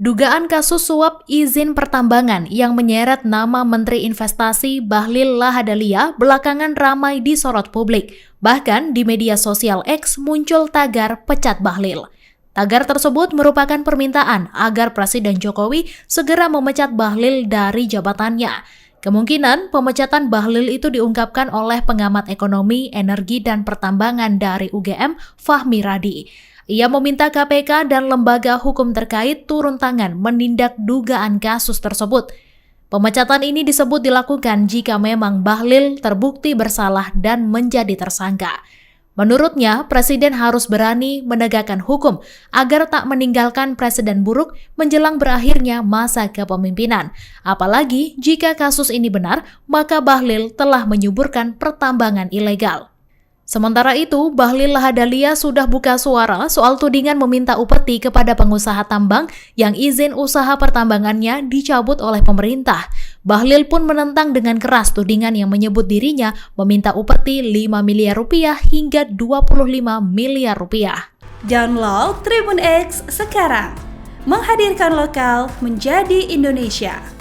Dugaan kasus suap izin pertambangan yang menyeret nama Menteri Investasi Bahlil Lahadalia belakangan ramai disorot publik. Bahkan di media sosial X muncul tagar pecat Bahlil. Tagar tersebut merupakan permintaan agar Presiden Jokowi segera memecat Bahlil dari jabatannya. Kemungkinan pemecatan Bahlil itu diungkapkan oleh pengamat ekonomi, energi, dan pertambangan dari UGM, Fahmi Radi. Ia meminta KPK dan lembaga hukum terkait turun tangan menindak dugaan kasus tersebut. Pemecatan ini disebut dilakukan jika memang Bahlil terbukti bersalah dan menjadi tersangka. Menurutnya, Presiden harus berani menegakkan hukum agar tak meninggalkan presiden buruk menjelang berakhirnya masa kepemimpinan. Apalagi jika kasus ini benar, maka Bahlil telah menyuburkan pertambangan ilegal. Sementara itu, Bahlil Lahadalia sudah buka suara soal tudingan meminta upeti kepada pengusaha tambang yang izin usaha pertambangannya dicabut oleh pemerintah. Bahlil pun menentang dengan keras tudingan yang menyebut dirinya meminta upeti 5 miliar rupiah hingga 25 miliar rupiah. Download Tribun X sekarang, menghadirkan lokal menjadi Indonesia.